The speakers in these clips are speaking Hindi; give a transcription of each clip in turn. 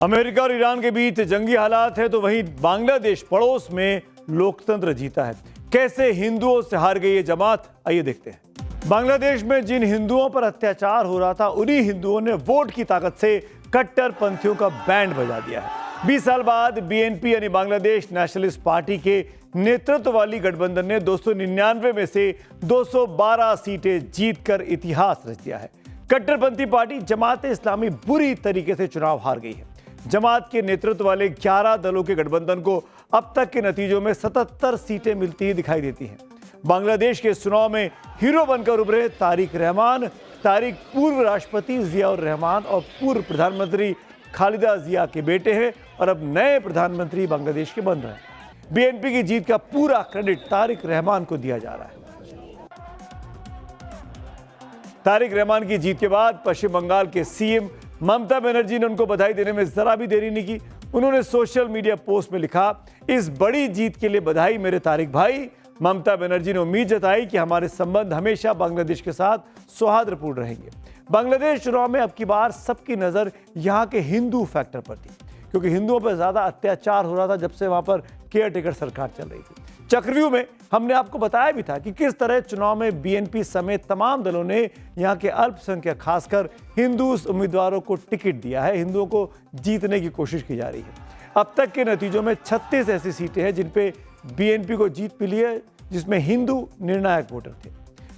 अमेरिका और ईरान के बीच जंगी हालात है तो वहीं बांग्लादेश पड़ोस में लोकतंत्र जीता है। कैसे हिंदुओं से हार गई ये जमात, आइए देखते हैं। बांग्लादेश में जिन हिंदुओं पर अत्याचार हो रहा था उन्हीं हिंदुओं ने वोट की ताकत से कट्टरपंथियों का बैंड बजा दिया है। 20 साल बाद बीएनपी यानी बांग्लादेश नेशनलिस्ट पार्टी के नेतृत्व वाली गठबंधन ने 299 में से 212 सीटें जीतकर इतिहास रच दिया है। कट्टरपंथी पार्टी जमात इस्लामी बुरी तरीके से चुनाव हार गई है। जमात के नेतृत्व वाले 11 दलों के गठबंधन को अब तक के नतीजों में 77 सीटें मिलती ही दिखाई देती हैं। बांग्लादेश के चुनाव में हीरो बनकर उभरे तारिक रहमान। तारिक पूर्व राष्ट्रपति जियाउर रहमान और पूर्व प्रधानमंत्री खालिदा जिया के बेटे हैं और अब नए प्रधानमंत्री बांग्लादेश के बन रहे हैं। बीएनपी की जीत का पूरा क्रेडिट तारिक रहमान को दिया जा रहा है। तारिक रहमान की जीत के बाद पश्चिम बंगाल के सीएम ममता बनर्जी ने उनको बधाई देने में जरा भी देरी नहीं की। उन्होंने सोशल मीडिया पोस्ट में लिखा, इस बड़ी जीत के लिए बधाई मेरे तारिक भाई। ममता बनर्जी ने उम्मीद जताई कि हमारे संबंध हमेशा बांग्लादेश के साथ सौहार्दपूर्ण रहेंगे। बांग्लादेश चुनाव में अब की बार सबकी नजर यहाँ के हिंदू फैक्टर पर थी, क्योंकि हिंदुओं पर ज्यादा अत्याचार हो रहा था जब से वहां पर केयर टेकर सरकार चल रही थी। चक्रव्यूह में हमने आपको बताया भी था कि किस तरह चुनाव में बीएनपी समेत तमाम दलों ने यहाँ के अल्पसंख्यक खासकर हिंदू उम्मीदवारों को टिकट दिया है। हिंदुओं को जीतने की कोशिश की जा रही है। अब तक के नतीजों में 36 ऐसी सीटें हैं जिन पे बीएनपी को जीत मिली है, जिसमें हिंदू निर्णायक वोटर थे।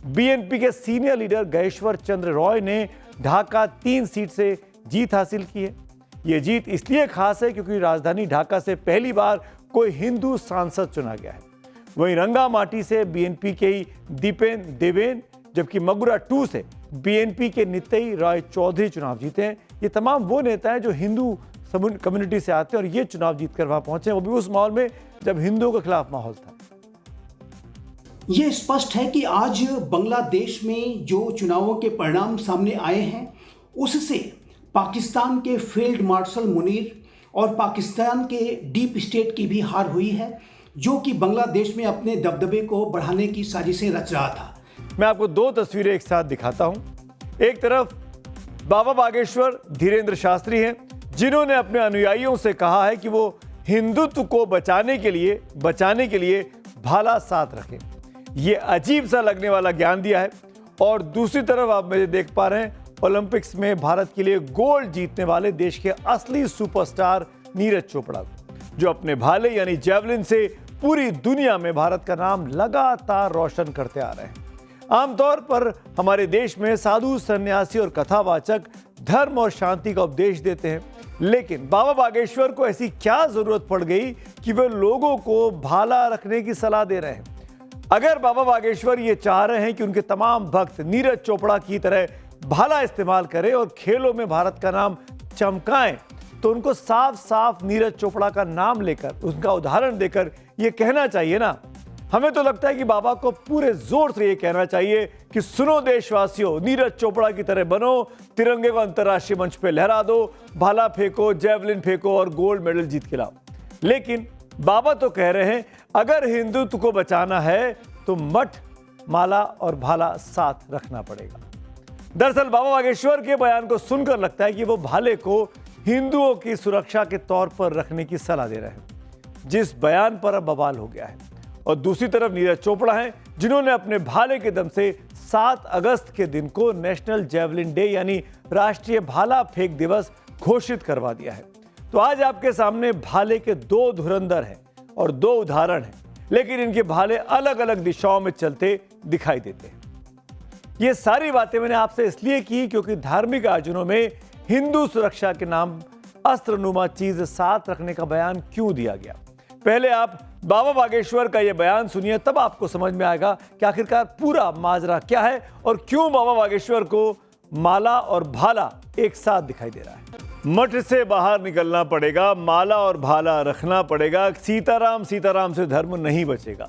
बीएनपी के सीनियर लीडर गहेश्वर चंद्र रॉय ने ढाका 3 सीट से जीत हासिल की है। ये जीत इसलिए खास है क्योंकि राजधानी ढाका से पहली बार कोई हिंदू सांसद चुना गया है। वहीं रंगामाटी से बीएनपी के ही दीपेन देवेन, जबकि मगुरा 2 से बीएनपी के नित्य राय चौधरी चुनाव जीते हैं। ये तमाम वो नेता हैं जो हिंदू कम्युनिटी से आते हैं और ये चुनाव जीतकर वहां पहुंचे, वो भी उस माहौल में जब हिंदुओं के खिलाफ माहौल था। ये स्पष्ट है कि आज बांग्लादेश में जो चुनावों के परिणाम सामने आए हैं उससे पाकिस्तान के फील्ड मार्शल मुनीर और पाकिस्तान के डीप स्टेट की भी हार हुई है, जो कि बांग्लादेश में अपने दबदबे को बढ़ाने की साजिशें रच रहा था। मैं आपको 2 तस्वीरें एक साथ दिखाता हूं। एक तरफ बाबा बागेश्वर धीरेन्द्र शास्त्री हैं, जिन्होंने अपने अनुयायियों से कहा है कि वो हिंदुत्व को बचाने के लिए भाला साथ रखें। ये अजीब सा लगने वाला ज्ञान दिया है। और दूसरी तरफ आप मुझे देख पा रहे हैं ओलंपिक्स में भारत के लिए गोल्ड जीतने वाले देश के असली सुपरस्टार नीरज चोपड़ा, जो अपने भाले यानी जेवलिन से पूरी दुनिया में भारत का नाम लगातार रोशन करते आ रहे हैं। आमतौर पर हमारे देश में साधु सन्यासी और कथावाचक धर्म और शांति का उपदेश देते हैं, लेकिन बाबा बागेश्वर को ऐसी क्या जरूरत पड़ गई कि वे लोगों को भाला रखने की सलाह दे रहे हैं। अगर बाबा बागेश्वर ये चाह रहे हैं कि उनके तमाम भक्त नीरज चोपड़ा की तरह भाला इस्तेमाल करें और खेलों में भारत का नाम चमकाएं, तो उनको साफ साफ नीरज चोपड़ा का नाम लेकर, उनका उदाहरण देकर ये कहना चाहिए ना। हमें तो लगता है कि बाबा को पूरे जोर से ये कहना चाहिए कि सुनो देशवासियों, नीरज चोपड़ा की तरह बनो, तिरंगे को अंतर्राष्ट्रीय मंच पे लहरा दो, भाला फेंको, जेवलिन फेंको और गोल्ड मेडल जीत के लाओ। लेकिन बाबा तो कह रहे हैं अगर हिंदुत्व को बचाना है तो मठ, माला और भाला साथ रखना पड़ेगा। दरअसल बाबा बागेश्वर के बयान को सुनकर लगता है कि वो भाले को हिंदुओं की सुरक्षा के तौर पर रखने की सलाह दे रहे हैं, जिस बयान पर अब बवाल हो गया है। और दूसरी तरफ नीरज चोपड़ा हैं, जिन्होंने अपने भाले के दम से 7 अगस्त के दिन को नेशनल जेवलिन डे यानी राष्ट्रीय भाला फेंक दिवस घोषित करवा दिया है। तो आज आपके सामने भाले के 2 धुरंधर हैं और 2 उदाहरण हैं, लेकिन इनके भाले अलग अलग दिशाओं में चलते दिखाई देते हैं। ये सारी बातें मैंने आपसे इसलिए की क्योंकि धार्मिक आयोजनों में हिंदू सुरक्षा के नाम अस्त्रनुमा चीज साथ रखने का बयान क्यों दिया गया। पहले आप बाबा बागेश्वर का यह बयान सुनिए, तब आपको समझ में आएगा कि आखिरकार पूरा माजरा क्या है और क्यों बाबा बागेश्वर को माला और भाला एक साथ दिखाई दे रहा है। मठ से बाहर निकलना पड़ेगा, माला और भाला रखना पड़ेगा, सीताराम सीताराम से धर्म नहीं बचेगा।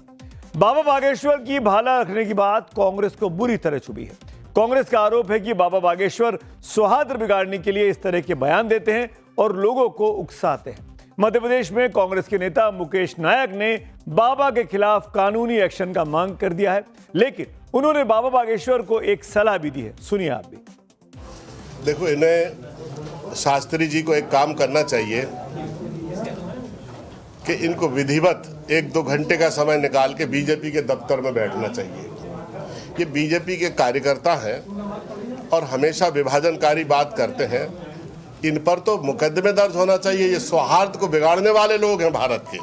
बाबा बागेश्वर की भाला रखने की बात कांग्रेस को बुरी तरह चुभी है। कांग्रेस का आरोप है कि बाबा बागेश्वर सौहार्द बिगाड़ने के लिए इस तरह के बयान देते हैं और लोगों को उकसाते हैं। मध्य प्रदेश में कांग्रेस के नेता मुकेश नायक ने बाबा के खिलाफ कानूनी एक्शन का मांग कर दिया है, लेकिन उन्होंने बाबा बागेश्वर को एक सलाह भी दी है। सुनिए आप भी। देखो, इन्हें शास्त्री जी को एक काम करना चाहिए कि इनको विधिवत 1-2 घंटे का समय निकाल के बीजेपी के दफ्तर में बैठना चाहिए। ये बीजेपी के कार्यकर्ता हैं और हमेशा विभाजनकारी बात करते हैं। इन पर तो मुकदमे दर्ज होना चाहिए। ये सौहार्द को बिगाड़ने वाले लोग हैं भारत के।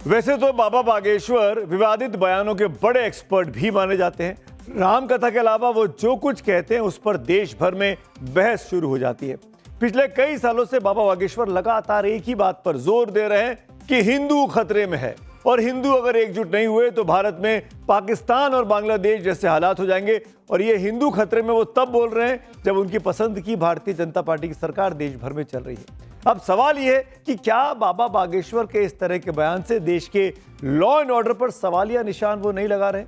वैसे तो बाबा बागेश्वर विवादित बयानों के बड़े एक्सपर्ट भी माने जाते हैं। राम कथा के अलावा वो जो कुछ कहते हैं उस पर देश भर में बहस शुरू हो जाती है। पिछले कई सालों से बाबा बागेश्वर लगातार एक ही बात पर जोर दे रहे हैं कि हिंदू खतरे में है और हिंदू अगर एकजुट नहीं हुए तो भारत में पाकिस्तान और बांग्लादेश जैसे हालात हो जाएंगे। और ये हिंदू खतरे में वो तब बोल रहे हैं जब उनकी पसंद की भारतीय जनता पार्टी की सरकार देश भर में चल रही है। अब सवाल यह है कि क्या बाबा बागेश्वर के इस तरह के बयान से देश के लॉ एंड ऑर्डर पर सवालिया निशान वो नहीं लगा रहे?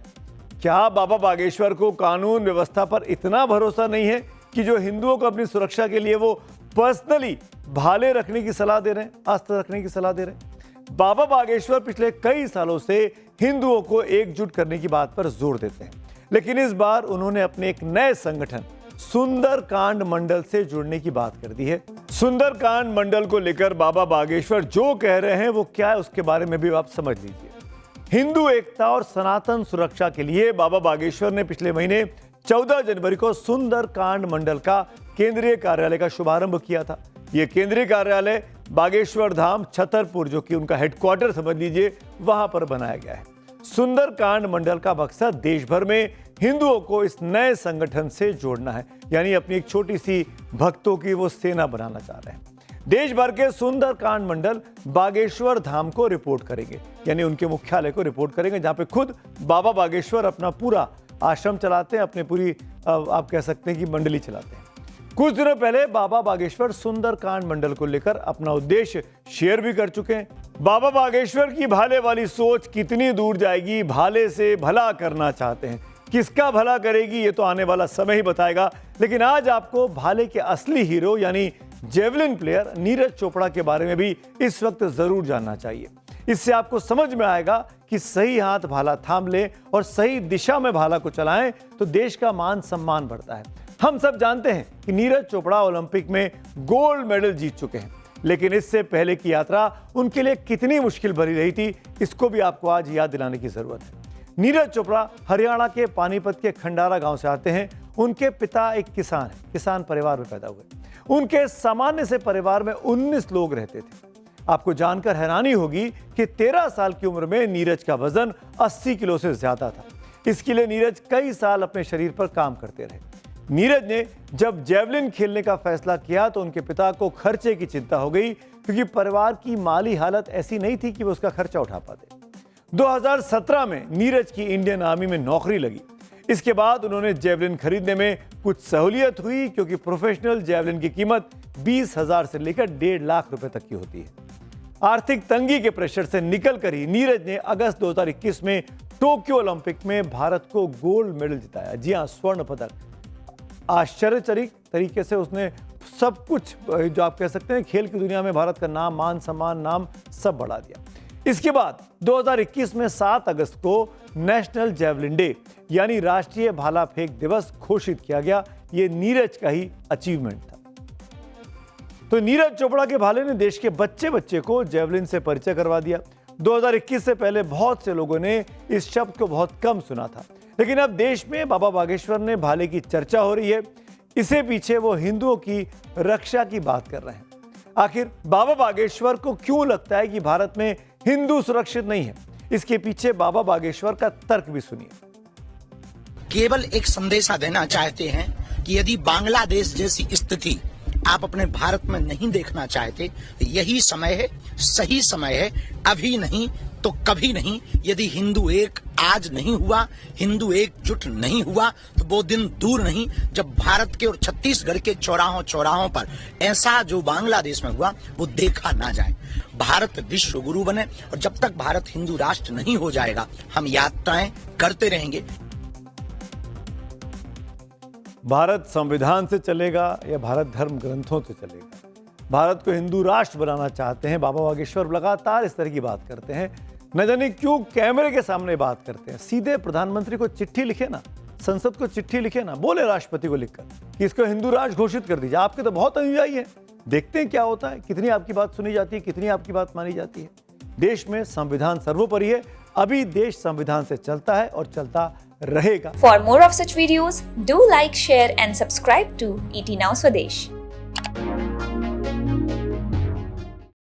क्या बाबा बागेश्वर को कानून व्यवस्था पर इतना भरोसा नहीं है कि जो हिंदुओं को अपनी सुरक्षा के लिए वो पर्सनली भाले रखने की सलाह दे रहे हैं, अस्त्र रखने की सलाह दे रहे हैं? बाबा बागेश्वर पिछले कई सालों से हिंदुओं को एकजुट करने की बात पर जोर देते हैं, लेकिन इस बार उन्होंने अपने एक नए संगठन सुंदरकांड मंडल से जुड़ने की बात कर दी है। सुंदरकांड मंडल को लेकर बाबा बागेश्वर जो कह रहे हैं वो क्या है उसके बारे में भी आप समझ लीजिए। हिंदू एकता और सनातन सुरक्षा के लिए बाबा बागेश्वर ने पिछले महीने 14 जनवरी को सुंदरकांड मंडल का केंद्रीय कार्यालय का शुभारंभ किया था। यह केंद्रीय कार्यालय बागेश्वर धाम छतरपुर, जो कि उनका हेडक्वार्टर समझ लीजिए, वहां पर बनाया गया है। सुंदरकांड मंडल का मकसद देश भर में हिंदुओं को इस नए संगठन से जोड़ना है, यानी अपनी एक छोटी सी भक्तों की वो सेना बनाना चाह रहे हैं। देश भर के सुंदरकांड मंडल बागेश्वर धाम को रिपोर्ट करेंगे, यानी उनके मुख्यालय को रिपोर्ट करेंगे, जहां पे खुद बाबा बागेश्वर अपना पूरा आश्रम चलाते हैं, अपने पूरी आप कह सकते हैं कि मंडली चलाते हैं। कुछ दिनों पहले बाबा बागेश्वर सुंदरकांड मंडल को लेकर अपना उद्देश्य शेयर भी कर चुके हैं। बाबा बागेश्वर की भाले वाली सोच कितनी दूर जाएगी? भाले से भला करना चाहते हैं, किसका भला करेगी ये तो आने वाला समय ही बताएगा। लेकिन आज आपको भाले के असली हीरो यानी जेवलिन प्लेयर नीरज चोपड़ा के बारे में भी इस वक्त जरूर जानना चाहिए। इससे आपको समझ में आएगा कि सही हाथ भाला थाम ले और सही दिशा में भाला को चलाएं तो देश का मान सम्मान बढ़ता है। हम सब जानते हैं कि नीरज चोपड़ा ओलंपिक में गोल्ड मेडल जीत चुके हैं, लेकिन इससे पहले की यात्रा उनके लिए कितनी मुश्किल भरी रही थी, इसको भी आपको आज याद दिलाने की जरूरत है। नीरज चोपड़ा हरियाणा के पानीपत के खंडारा गांव से आते हैं। उनके पिता एक किसान हैं, किसान परिवार में पैदा हुए। उनके सामान्य से परिवार में 19 लोग रहते थे। आपको जानकर हैरानी होगी कि 13 साल की उम्र में नीरज का वजन 80 किलो से ज्यादा था। इसके लिए नीरज कई साल अपने शरीर पर काम करते रहे। नीरज ने जब जेवलिन खेलने का फैसला किया तो उनके पिता को खर्चे की चिंता हो गई, क्योंकि परिवार की माली हालत ऐसी नहीं थी कि वो उसका खर्चा उठा पाते। 2017 में नीरज की इंडियन आर्मी में नौकरी लगी। इसके बाद उन्होंने जेवलिन खरीदने में कुछ सहूलियत हुई, क्योंकि प्रोफेशनल जेवलिन की कीमत 20,000 से लेकर 1.5 लाख रुपए तक की होती है। आर्थिक तंगी के प्रेशर से निकलकर ही नीरज ने अगस्त 2021 में टोक्यो ओलंपिक में भारत को गोल्ड मेडल जिताया। जी हां, स्वर्ण पदक। आश्चर्यचकित तरीके से उसने सब कुछ, जो आप कह सकते हैं खेल की दुनिया में भारत का नाम, मान सम्मान, नाम सब बढ़ा दिया। इसके बाद 2021 में 7 अगस्त को नेशनल जेवलिन डे यानी राष्ट्रीय भाला फेंक दिवस घोषित किया गया। यह नीरज का ही अचीवमेंट था। तो नीरज चोपड़ा के भाले ने देश के बच्चे बच्चे को जेवलिन से परिचय करवा दिया। 2021 से पहले बहुत से लोगों ने इस शब्द को बहुत कम सुना था, लेकिन अब देश में बाबा बागेश्वर ने भाले की चर्चा हो रही है। इसे पीछे वो हिंदुओं की रक्षा की बात कर रहे हैं। आखिर बाबा बागेश्वर को क्यों लगता है कि भारत में हिंदू सुरक्षित नहीं है? इसके पीछे बाबा बागेश्वर का तर्क भी सुनिए। केवल एक संदेशा देना चाहते हैं कि यदि बांग्लादेश जैसी स्थिति आप अपने भारत में नहीं देखना चाहते तो यही समय है, सही समय है, अभी नहीं तो कभी नहीं। यदि हिंदू एक आज नहीं हुआ, हिंदू एकजुट नहीं हुआ, तो वो दिन दूर नहीं जब भारत के और छत्तीसगढ़ के चौराहों पर ऐसा जो बांग्लादेश में हुआ वो देखा ना जाए। भारत विश्व गुरु बने और जब तक भारत हिंदू राष्ट्र नहीं हो जाएगा हम यात्राएं करते रहेंगे। भारत संविधान से चलेगा या भारत धर्म ग्रंथों से चलेगा? भारत को हिंदू राष्ट्र बनाना चाहते हैं बाबा बागेश्वर, लगातार इस तरह की बात करते हैं। न जाने क्यों कैमरे के सामने बात करते हैं। सीधे प्रधानमंत्री को चिट्ठी लिखे ना, संसद को चिट्ठी लिखे ना, बोले राष्ट्रपति को लिखकर कि इसको हिंदू राष्ट्र घोषित कर दीजिए। आपके तो बहुत अनुयायी हैं, देखते हैं क्या होता है, कितनी आपकी बात सुनी जाती है, कितनी आपकी बात मानी जाती है। देश में संविधान सर्वोपरि है, अभी देश संविधान से चलता है और चलता रहेगा। For more of such videos, do like, share and subscribe to ET Now Swadesh.